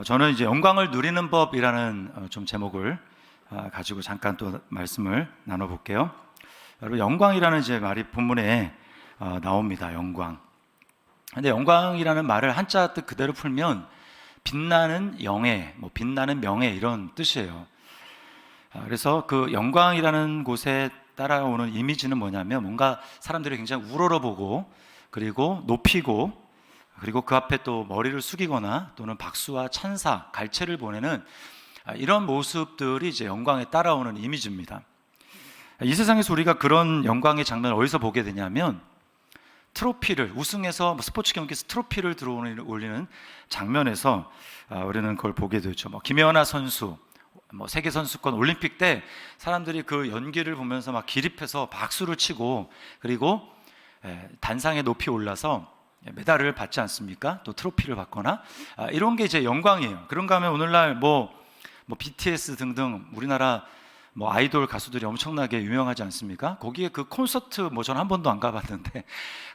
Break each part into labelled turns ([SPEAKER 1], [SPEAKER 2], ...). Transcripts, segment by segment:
[SPEAKER 1] 저는 이제 영광을 누리는 법이라는 좀 제목을 가지고 잠깐 또 말씀을 나눠볼게요. 여러분, 영광이라는 이제 말이 본문에 나옵니다. 영광. 근데 영광이라는 말을 한자 뜻 그대로 풀면 빛나는 영예, 빛나는 명예 이런 뜻이에요. 그래서 그 영광이라는 곳에 따라오는 이미지는 뭐냐면 뭔가 사람들이 굉장히 우러러보고 그리고 높이고 그리고 그 앞에 또 머리를 숙이거나 또는 박수와 찬사, 갈채를 보내는 이런 모습들이 이제 영광에 따라오는 이미지입니다. 이 세상에서 우리가 그런 영광의 장면을 어디서 보게 되냐면 트로피를 우승해서 스포츠 경기에서 트로피를 올리는 장면에서 우리는 그걸 보게 되죠. 김연아 선수, 세계 선수권 올림픽 때 사람들이 그 연기를 보면서 막 기립해서 박수를 치고 그리고 단상에 높이 올라서 메달을 받지 않습니까? 또 트로피를 받거나 이런 게 이제 영광이에요. 그런가 하면 오늘날 BTS 등등 우리나라 아이돌 가수들이 엄청나게 유명하지 않습니까? 거기에 그 콘서트 저는 한 번도 안 가봤는데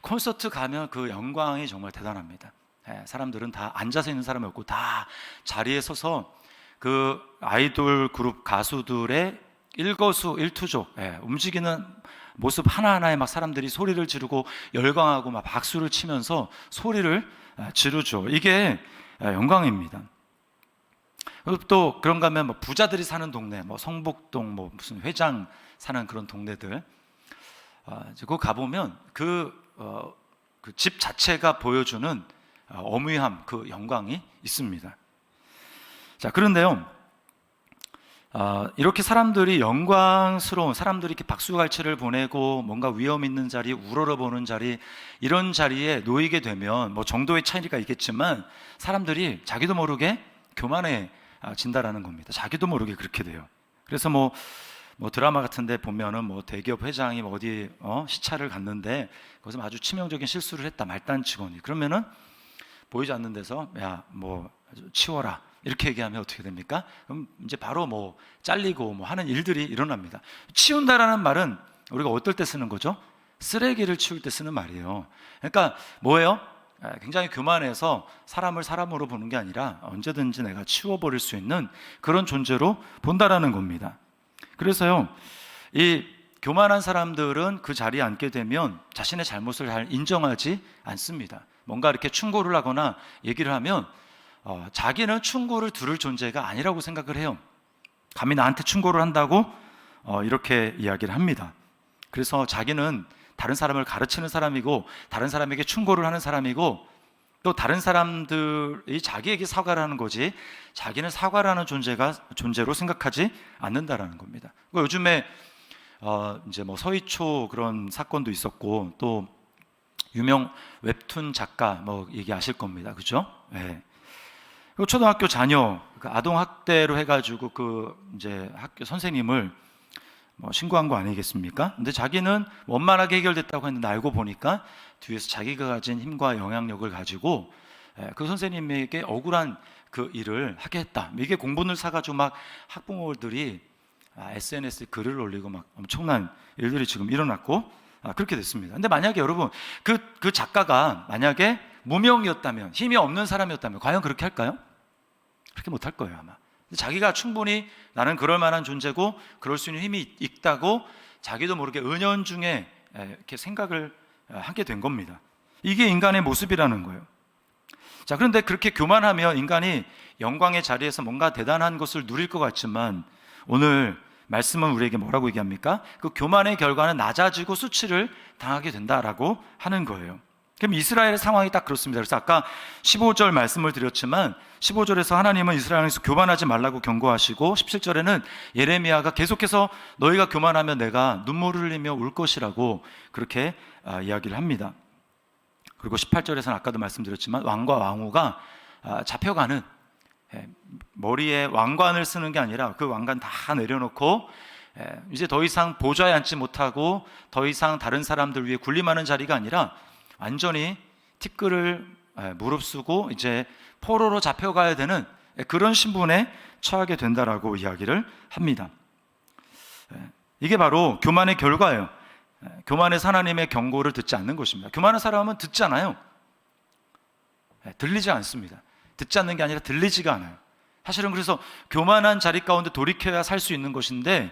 [SPEAKER 1] 콘서트 가면 그 영광이 정말 대단합니다. 사람들은 다 앉아서 있는 사람이 없고 다 자리에 서서 그 아이돌 그룹 가수들의 일거수일투족 움직이는 모습 하나하나에 막 사람들이 소리를 지르고 열광하고 막 박수를 치면서 소리를 지르죠. 이게 영광입니다. 또 그런가 하면 부자들이 사는 동네, 성북동 무슨 회장 사는 그런 동네들, 그거 가보면 그 집 자체가 보여주는 어무함, 그 영광이 있습니다. 자, 그런데요, 이렇게 사람들이 영광스러운 사람들이 이렇게 박수갈채를 보내고 뭔가 위험 있는 자리, 우러러보는 자리, 이런 자리에 놓이게 되면 정도의 차이가 있겠지만 사람들이 자기도 모르게 교만해진다라는 겁니다. 자기도 모르게 그렇게 돼요. 그래서 드라마 같은데 보면은 대기업 회장이 어디 시차를 갔는데 거기서 아주 치명적인 실수를 했다, 말단 직원이. 그러면은 보이지 않는 데서 치워라 이렇게 얘기하면 어떻게 됩니까? 그럼 이제 바로 잘리고 하는 일들이 일어납니다. 치운다라는 말은 우리가 어떨 때 쓰는 거죠? 쓰레기를 치울 때 쓰는 말이에요. 그러니까 뭐예요? 굉장히 교만해서 사람을 사람으로 보는 게 아니라 언제든지 내가 치워버릴 수 있는 그런 존재로 본다라는 겁니다. 그래서요, 이 교만한 사람들은 그 자리에 앉게 되면 자신의 잘못을 잘 인정하지 않습니다. 뭔가 이렇게 충고를 하거나 얘기를 하면 자기는 충고를 들을 존재가 아니라고 생각을 해요. 감히 나한테 충고를 한다고 이렇게 이야기를 합니다. 그래서 자기는 다른 사람을 가르치는 사람이고 다른 사람에게 충고를 하는 사람이고 또 다른 사람들이 자기에게 사과를 하는 거지 자기는 사과를 하는 존재로 생각하지 않는다라는 겁니다. 요즘에 이제 서희초 그런 사건도 있었고 또 유명 웹툰 작가 얘기 아실 겁니다. 그죠? 네. 초등학교 자녀 아동 학대로 해가지고 이제 학교 선생님을 신고한 거 아니겠습니까? 근데 자기는 원만하게 해결됐다고 했는데 알고 보니까 뒤에서 자기가 가진 힘과 영향력을 가지고 그 선생님에게 억울한 그 일을 하게 했다. 이게 공분을 사가지고 막 학부모들이 SNS에 글을 올리고 막 엄청난 일들이 지금 일어났고 그렇게 됐습니다. 근데 만약에 여러분 그 작가가 만약에 무명이었다면 힘이 없는 사람이었다면 과연 그렇게 할까요? 그렇게 못할 거예요 아마. 자기가 충분히 나는 그럴 만한 존재고 그럴 수 있는 힘이 있다고 자기도 모르게 은연중에 이렇게 생각을 하게 된 겁니다. 이게 인간의 모습이라는 거예요. 자, 그런데 그렇게 교만하면 인간이 영광의 자리에서 뭔가 대단한 것을 누릴 것 같지만 오늘 말씀은 우리에게 뭐라고 얘기합니까? 그 교만의 결과는 낮아지고 수치를 당하게 된다라고 하는 거예요. 그럼 이스라엘의 상황이 딱 그렇습니다. 그래서 아까 15절 말씀을 드렸지만 15절에서 하나님은 이스라엘에서 교만하지 말라고 경고하시고 17절에는 예레미야가 계속해서 너희가 교만하면 내가 눈물을 흘리며 울 것이라고 그렇게 이야기를 합니다. 그리고 18절에서는 아까도 말씀드렸지만 왕과 왕후가 잡혀가는 머리에 왕관을 쓰는 게 아니라 그 왕관 다 내려놓고 이제 더 이상 보좌에 앉지 못하고 더 이상 다른 사람들 위해 군림하는 자리가 아니라 완전히 티끌을 무릅쓰고 이제 포로로 잡혀가야 되는 그런 신분에 처하게 된다라고 이야기를 합니다. 이게 바로 교만의 결과예요. 교만해서 하나님의 경고를 듣지 않는 것입니다. 교만한 사람은 듣잖아요. 들리지 않습니다. 듣지 않는 게 아니라 들리지가 않아요. 사실은 그래서 교만한 자리 가운데 돌이켜야 살 수 있는 것인데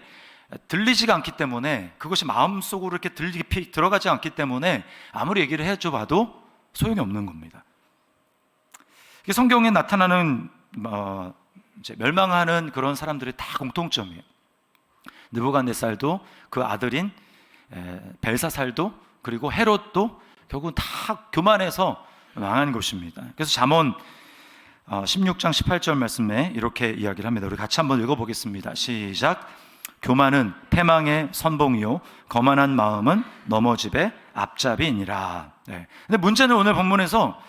[SPEAKER 1] 들리지가 않기 때문에, 그것이 마음속으로 이렇게 깊이 들어가지 않기 때문에 아무리 얘기를 해줘 봐도 소용이 없는 겁니다. 이게 성경에 나타나는 이제 멸망하는 그런 사람들의 다 공통점이에요. 느부갓네살도 그 아들인 벨사살도 그리고 헤롯도 결국은 다 교만해서 망한 것입니다. 그래서 잠언 16장 18절 말씀에 이렇게 이야기를 합니다. 우리 같이 한번 읽어보겠습니다. 시작. 교만은 패망의 선봉이요 거만한 마음은 넘어집의 앞잡이니라. 네. 근데 문제는 오늘 본문에서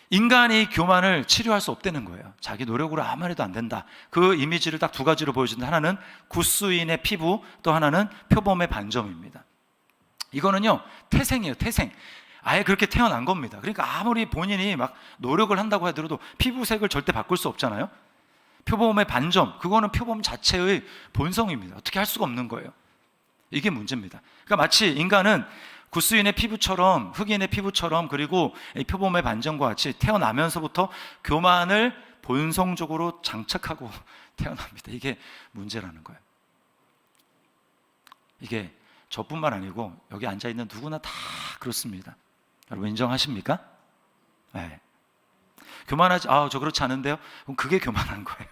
[SPEAKER 1] 인간이 교만을 치료할 수 없다는 거예요. 자기 노력으로 아무 해도 안 된다. 그 이미지를 딱 두 가지로 보여준다. 하나는 굿수인의 피부, 또 하나는 표범의 반점입니다. 이거는요 태생이에요. 태생. 아예 그렇게 태어난 겁니다. 그러니까 아무리 본인이 막 노력을 한다고 하더라도 피부색을 절대 바꿀 수 없잖아요. 표범의 반점, 그거는 표범 자체의 본성입니다. 어떻게 할 수가 없는 거예요. 이게 문제입니다. 그러니까 마치 인간은 굿수인의 피부처럼, 흑인의 피부처럼, 그리고 이 표범의 반점과 같이 태어나면서부터 교만을 본성적으로 장착하고 태어납니다. 이게 문제라는 거예요. 이게 저뿐만 아니고 여기 앉아있는 누구나 다 그렇습니다. 여러분 인정하십니까? 네. 교만하지, 저 그렇지 않은데요? 그럼 그게 교만한 거예요.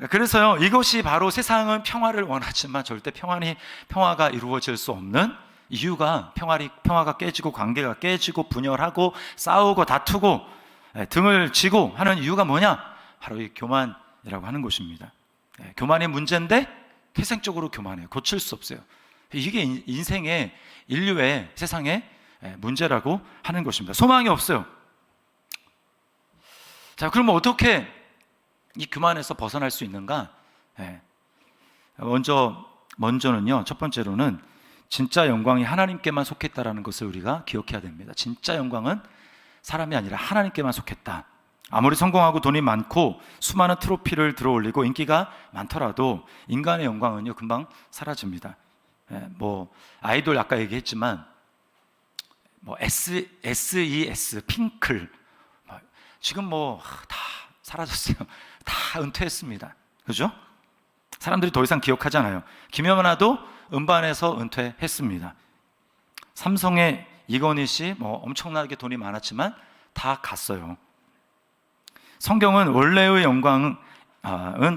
[SPEAKER 1] 그래서요, 이것이 바로 세상은 평화를 원하지만 절대 평화가 이루어질 수 없는 이유가, 평화가 깨지고 관계가 깨지고 분열하고 싸우고 다투고 등을 지고 하는 이유가 뭐냐? 바로 이 교만이라고 하는 것입니다. 교만이 문제인데 태생적으로 교만해요. 고칠 수 없어요. 이게 인생의, 인류의, 세상의 문제라고 하는 것입니다. 소망이 없어요. 자, 그러면 어떻게 이 교만에서 벗어날 수 있는가? 먼저는요, 첫 번째로는 진짜 영광이 하나님께만 속했다라는 것을 우리가 기억해야 됩니다. 진짜 영광은 사람이 아니라 하나님께만 속했다. 아무리 성공하고 돈이 많고 수많은 트로피를 들어올리고 인기가 많더라도 인간의 영광은요 금방 사라집니다. 아이돌 아까 얘기했지만 SES 핑클 지금 다 사라졌어요. 다 은퇴했습니다. 그죠? 사람들이 더 이상 기억하지 않아요. 김연아도 음반에서 은퇴했습니다. 삼성의 이건희 씨 엄청나게 돈이 많았지만 다 갔어요. 성경은 원래의 영광은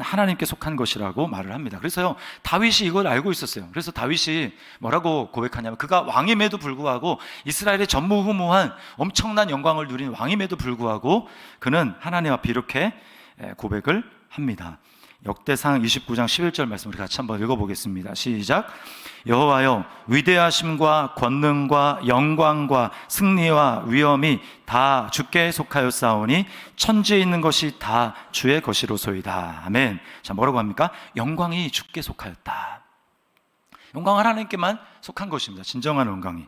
[SPEAKER 1] 하나님께 속한 것이라고 말을 합니다. 그래서요, 다윗이 이걸 알고 있었어요. 그래서 다윗이 뭐라고 고백하냐면, 그가 왕임에도 불구하고, 이스라엘의 전무후무한 엄청난 영광을 누린 왕임에도 불구하고 그는 하나님 앞에 이렇게 고백을 합니다. 역대상 29장 11절 말씀 우리 같이 한번 읽어보겠습니다. 시작. 여호와여, 위대하심과 권능과 영광과 승리와 위엄이 다 주께 속하였사오니 천지에 있는 것이 다 주의 것이로소이다. 아멘. 자, 뭐라고 합니까? 영광이 주께 속하였다. 영광은 하나님께만 속한 것입니다. 진정한 영광이.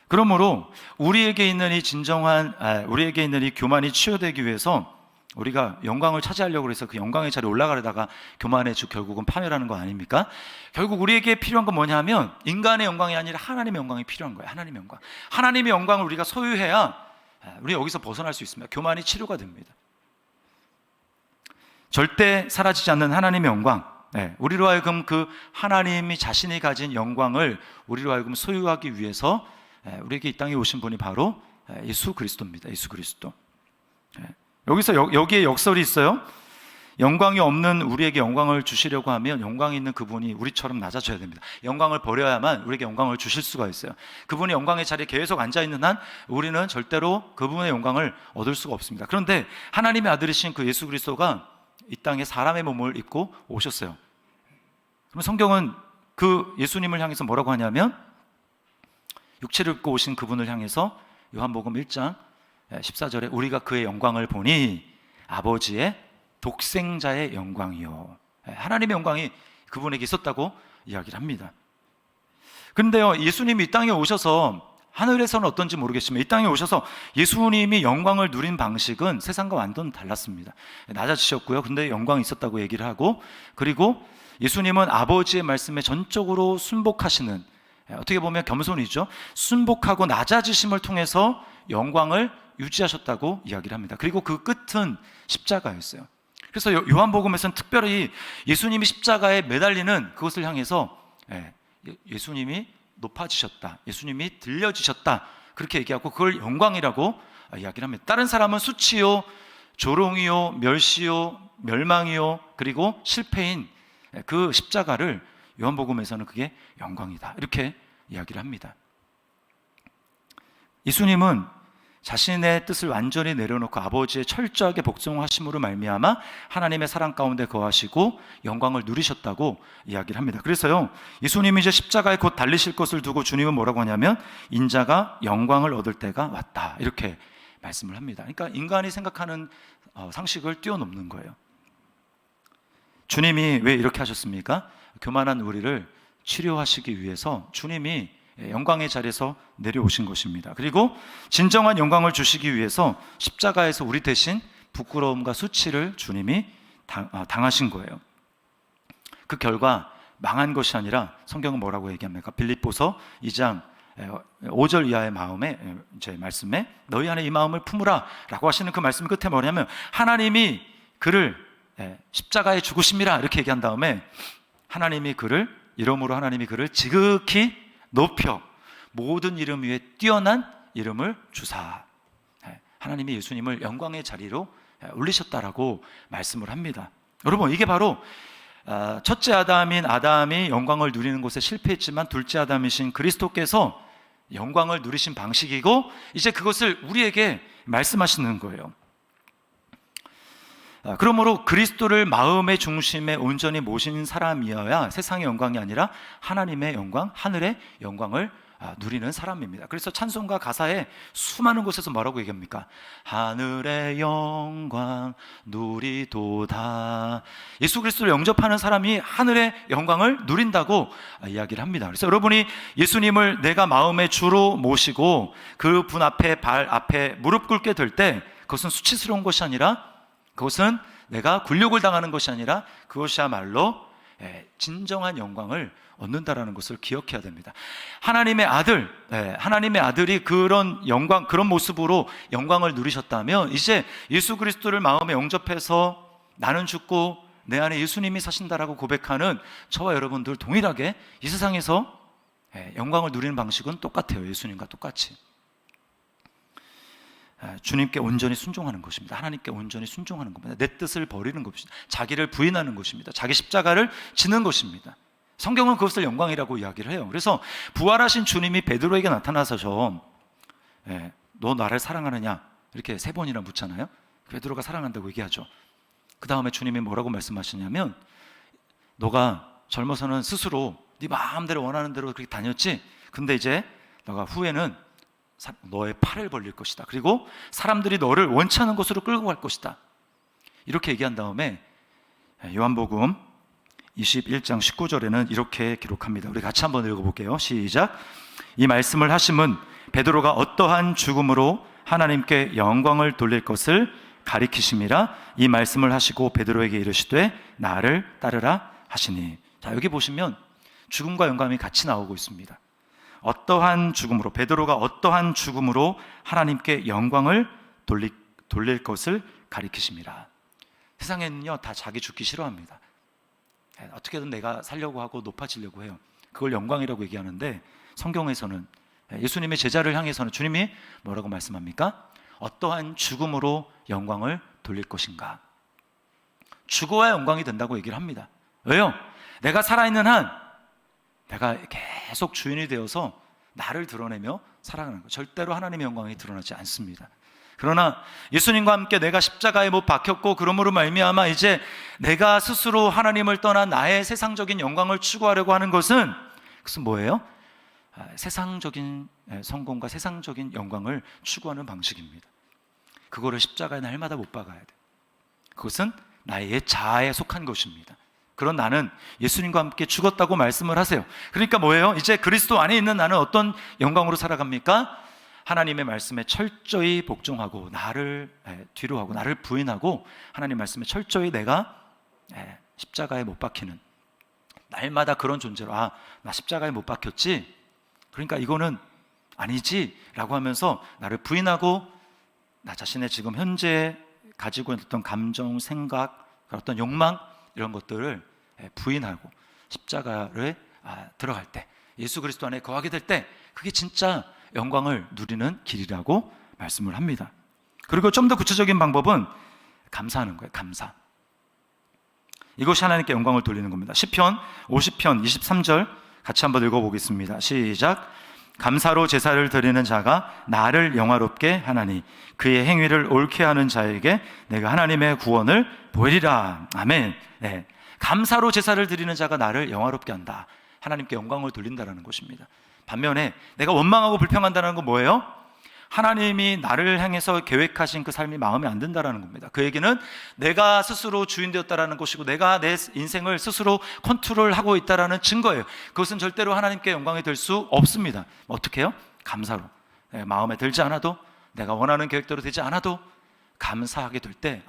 [SPEAKER 1] 그러므로 우리에게 있는 이 교만이 치유되기 위해서 우리가 영광을 차지하려고 해서 그 영광의 자리에 올라가려다가 교만의 주 결국은 파멸하는 거 아닙니까? 결국 우리에게 필요한 건 뭐냐면 인간의 영광이 아니라 하나님의 영광이 필요한 거예요. 하나님의 영광. 하나님의 영광을 우리가 소유해야 우리 여기서 벗어날 수 있습니다. 교만이 치료가 됩니다. 절대 사라지지 않는 하나님의 영광. 우리로 하여금 그 하나님이 자신이 가진 영광을 우리로 하여금 소유하기 위해서 우리에게 이 땅에 오신 분이 바로 예수 그리스도입니다. 예수 그리스도. 여기에 역설이 있어요. 영광이 없는 우리에게 영광을 주시려고 하면 영광이 있는 그분이 우리처럼 낮아져야 됩니다. 영광을 버려야만 우리에게 영광을 주실 수가 있어요. 그분이 영광의 자리에 계속 앉아있는 한 우리는 절대로 그분의 영광을 얻을 수가 없습니다. 그런데 하나님의 아들이신 그 예수 그리스도가 이 땅에 사람의 몸을 입고 오셨어요. 그럼 성경은 그 예수님을 향해서 뭐라고 하냐면, 육체를 입고 오신 그분을 향해서 요한복음 1장 14절에 우리가 그의 영광을 보니 아버지의 독생자의 영광이요. 하나님의 영광이 그분에게 있었다고 이야기를 합니다. 그런데요, 예수님이 이 땅에 오셔서, 하늘에서는 어떤지 모르겠지만 이 땅에 오셔서 예수님이 영광을 누린 방식은 세상과 완전 달랐습니다. 낮아지셨고요. 근데 영광이 있었다고 얘기를 하고, 그리고 예수님은 아버지의 말씀에 전적으로 순복하시는 어떻게 보면 겸손이죠. 순복하고 낮아지심을 통해서 영광을 유지하셨다고 이야기를 합니다. 그리고 그 끝은 십자가였어요. 그래서 요한복음에서는 특별히 예수님이 십자가에 매달리는 그것을 향해서 예수님이 높아지셨다, 예수님이 들려지셨다, 그렇게 얘기하고 그걸 영광이라고 이야기를 합니다. 다른 사람은 수치요, 조롱이요, 멸시요, 멸망이요, 그리고 실패인 그 십자가를 요한복음에서는 그게 영광이다, 이렇게 이야기를 합니다. 예수님은 자신의 뜻을 완전히 내려놓고 아버지의 철저하게 복종하심으로 말미암아 하나님의 사랑 가운데 거하시고 영광을 누리셨다고 이야기를 합니다. 그래서요, 예수님이 이제 십자가에 곧 달리실 것을 두고 주님은 뭐라고 하냐면 인자가 영광을 얻을 때가 왔다, 이렇게 말씀을 합니다. 그러니까 인간이 생각하는 상식을 뛰어넘는 거예요. 주님이 왜 이렇게 하셨습니까? 교만한 우리를 치료하시기 위해서 주님이 영광의 자리에서 내려오신 것입니다. 그리고 진정한 영광을 주시기 위해서 십자가에서 우리 대신 부끄러움과 수치를 주님이 당하신 거예요. 그 결과 망한 것이 아니라 성경은 뭐라고 얘기합니까? 빌립보서 2장 5절 이하의 제 말씀에 너희 안에 이 마음을 품으라 라고 하시는 그 말씀 끝에 뭐냐면 하나님이 그를 십자가에 죽으심이라 이렇게 얘기한 다음에 이러므로 하나님이 그를 지극히 높여 모든 이름 위에 뛰어난 이름을 주사, 하나님이 예수님을 영광의 자리로 올리셨다라고 말씀을 합니다. 여러분, 이게 바로 첫째 아담이 영광을 누리는 곳에 실패했지만 둘째 아담이신 그리스도께서 영광을 누리신 방식이고 이제 그것을 우리에게 말씀하시는 거예요. 그러므로 그리스도를 마음의 중심에 온전히 모신 사람이어야 세상의 영광이 아니라 하나님의 영광, 하늘의 영광을 누리는 사람입니다. 그래서 찬송가 가사에 수많은 곳에서 뭐라고 얘기합니까? 하늘의 영광 누리도다. 예수 그리스도를 영접하는 사람이 하늘의 영광을 누린다고 이야기를 합니다. 그래서 여러분이 예수님을 내가 마음의 주로 모시고 그 분 앞에 발 앞에 무릎 꿇게 될 때 그것은 수치스러운 것이 아니라, 그것은 내가 굴욕을 당하는 것이 아니라 그것이야말로 진정한 영광을 얻는다라는 것을 기억해야 됩니다. 하나님의 아들이 그런 영광, 그런 모습으로 영광을 누리셨다면 이제 예수 그리스도를 마음에 영접해서 나는 죽고 내 안에 예수님이 사신다라고 고백하는 저와 여러분들 동일하게 이 세상에서 영광을 누리는 방식은 똑같아요. 예수님과 똑같이 주님께 온전히 순종하는 것입니다. 하나님께 온전히 순종하는 겁니다. 내 뜻을 버리는 것입니다. 자기를 부인하는 것입니다. 자기 십자가를 지는 것입니다. 성경은 그것을 영광이라고 이야기를 해요. 그래서 부활하신 주님이 베드로에게 나타나서 너 나를 사랑하느냐 이렇게 3번이나 묻잖아요. 베드로가 사랑한다고 얘기하죠. 그 다음에 주님이 뭐라고 말씀하시냐면 너가 젊어서는 스스로 네 마음대로 원하는 대로 그렇게 다녔지, 근데 이제 너가 후에는 너의 팔을 벌릴 것이다. 그리고 사람들이 너를 원치 않은 곳으로 끌고 갈 것이다. 이렇게 얘기한 다음에 요한복음 21장 19절에는 이렇게 기록합니다. 우리 같이 한번 읽어볼게요. 시작. 이 말씀을 하심은 베드로가 어떠한 죽음으로 하나님께 영광을 돌릴 것을 가리키심이라. 이 말씀을 하시고 베드로에게 이르시되 나를 따르라 하시니. 자, 여기 보시면 죽음과 영광이 같이 나오고 있습니다. 어떠한 죽음으로, 베드로가 어떠한 죽음으로 하나님께 영광을 돌릴 것을 가리키심이라. 세상에는요 다 자기 죽기 싫어합니다. 어떻게든 내가 살려고 하고 높아지려고 해요. 그걸 영광이라고 얘기하는데 성경에서는 예수님의 제자를 향해서는 주님이 뭐라고 말씀합니까? 어떠한 죽음으로 영광을 돌릴 것인가. 죽어야 영광이 된다고 얘기를 합니다. 왜요? 내가 살아있는 한 내가 계속 주인이 되어서 나를 드러내며 살아가는 것, 절대로 하나님의 영광이 드러나지 않습니다. 그러나 예수님과 함께 내가 십자가에 못 박혔고 그러므로 말미암아 이제 내가 스스로 하나님을 떠나 나의 세상적인 영광을 추구하려고 하는 것은 그것은 뭐예요? 세상적인 성공과 세상적인 영광을 추구하는 방식입니다. 그거를 십자가에 날마다 못 박아야 돼. 그것은 나의 옛 자아에 속한 것입니다. 그런 나는 예수님과 함께 죽었다고 말씀을 하세요. 그러니까 뭐예요? 이제 그리스도 안에 있는 나는 어떤 영광으로 살아갑니까? 하나님의 말씀에 철저히 복종하고 나를 뒤로 하고 나를 부인하고 하나님 말씀에 철저히 내가 십자가에 못 박히는, 날마다 그런 존재로 나 십자가에 못 박혔지? 그러니까 이거는 아니지 라고 하면서 나를 부인하고 나 자신의 지금 현재 가지고 있는 어떤 감정, 생각, 어떤 욕망 이런 것들을 부인하고 십자가를 들어갈 때, 예수 그리스도 안에 거하게 될 때 그게 진짜 영광을 누리는 길이라고 말씀을 합니다. 그리고 좀 더 구체적인 방법은 감사하는 거예요. 감사. 이것이 하나님께 영광을 돌리는 겁니다. 시편 50편 23절 같이 한번 읽어보겠습니다. 시작. 감사로 제사를 드리는 자가 나를 영화롭게 하나니 그의 행위를 옳게 하는 자에게 내가 하나님의 구원을 보이리라. 아멘. 네. 감사로 제사를 드리는 자가 나를 영화롭게 한다. 하나님께 영광을 돌린다는 것입니다. 반면에 내가 원망하고 불평한다는 건 뭐예요? 하나님이 나를 향해서 계획하신 그 삶이 마음에 안 든다는 겁니다. 그 얘기는 내가 스스로 주인 되었다는 것이고 내가 내 인생을 스스로 컨트롤하고 있다는 증거예요. 그것은 절대로 하나님께 영광이 될 수 없습니다. 어떻게 해요? 감사로. 마음에 들지 않아도, 내가 원하는 계획대로 되지 않아도 감사하게 될 때,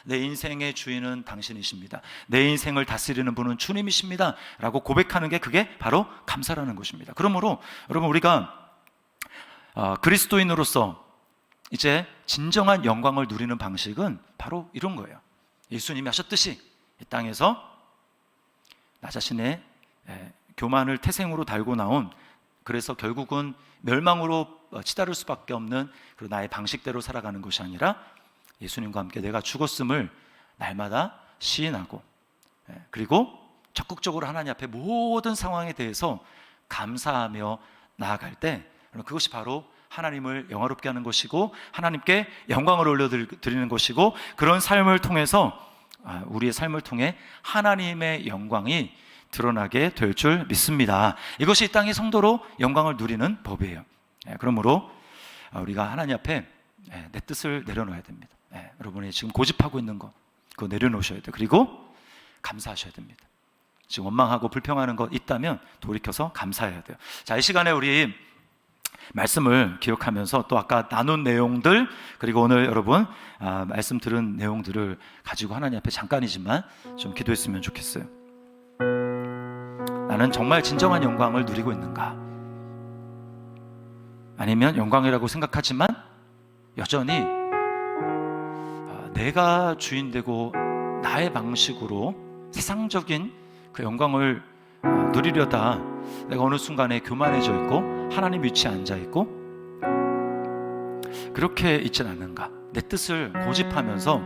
[SPEAKER 1] 내 인생의 주인은 당신이십니다. 내 인생을 다스리는 분은 주님이십니다 라고 고백하는 게 그게 바로 감사라는 것입니다. 그러므로 여러분, 우리가 그리스도인으로서 이제 진정한 영광을 누리는 방식은 바로 이런 거예요. 예수님이 하셨듯이 이 땅에서 나 자신의 교만을 태생으로 달고 나온, 그래서 결국은 멸망으로 치달을 수밖에 없는 그 나의 방식대로 살아가는 것이 아니라 예수님과 함께 내가 죽었음을 날마다 시인하고, 그리고 적극적으로 하나님 앞에 모든 상황에 대해서 감사하며 나아갈 때, 그것이 바로 하나님을 영화롭게 하는 것이고 하나님께 영광을 올려드리는 것이고, 그런 삶을 통해서 우리의 삶을 통해 하나님의 영광이 드러나게 될 줄 믿습니다. 이것이 이 땅의 성도로 영광을 누리는 법이에요. 그러므로 우리가 하나님 앞에 내 뜻을 내려놓아야 됩니다. 여러분이 지금 고집하고 있는 거 그거 내려놓으셔야 돼요. 그리고 감사하셔야 됩니다. 지금 원망하고 불평하는 거 있다면 돌이켜서 감사해야 돼요. 자, 이 시간에 우리 말씀을 기억하면서 또 아까 나눈 내용들, 그리고 오늘 여러분 말씀 들은 내용들을 가지고 하나님 앞에 잠깐이지만 좀 기도했으면 좋겠어요. 나는 정말 진정한 영광을 누리고 있는가? 아니면 영광이라고 생각하지만 여전히 내가 주인되고 나의 방식으로 세상적인 그 영광을 누리려다 내가 어느 순간에 교만해져 있고 하나님 위치에 앉아 있고 그렇게 있진 않는가? 내 뜻을 고집하면서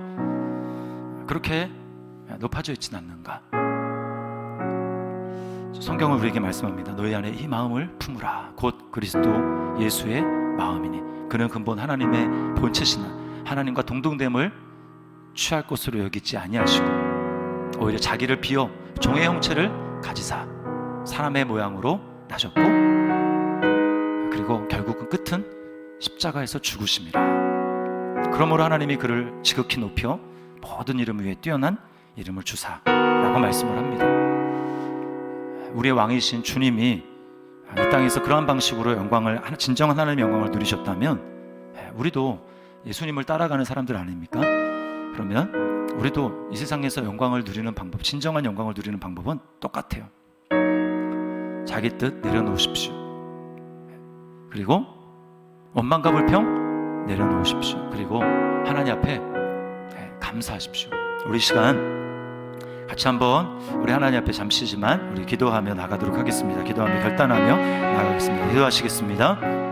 [SPEAKER 1] 그렇게 높아져 있진 않는가? 성경은 우리에게 말씀합니다. 너희 안에 이 마음을 품으라. 곧 그리스도 예수의 마음이니 그는 근본 하나님의 본체시나 하나님과 동등됨을 취할 것으로 여기지 아니하시고 오히려 자기를 비워 종의 형체를 가지사 사람의 모양으로 나셨고 그리고 결국은 끝은 십자가에서 죽으심이라. 그러므로 하나님이 그를 지극히 높여 모든 이름 위에 뛰어난 이름을 주사라고 말씀을 합니다. 우리의 왕이신 주님이 이 땅에서 그러한 방식으로 영광을, 진정한 하나님의 영광을 누리셨다면 우리도 예수님을 따라가는 사람들 아닙니까? 그러면 우리도 이 세상에서 영광을 누리는 방법, 진정한 영광을 누리는 방법은 똑같아요. 자기 뜻 내려놓으십시오. 그리고 원망과 불평 내려놓으십시오. 그리고 하나님 앞에 감사하십시오. 우리 시간 같이 한번 우리 하나님 앞에 잠시지만 우리 기도하며 나가도록 하겠습니다. 기도하며 결단하며 나가겠습니다. 기도하시겠습니다.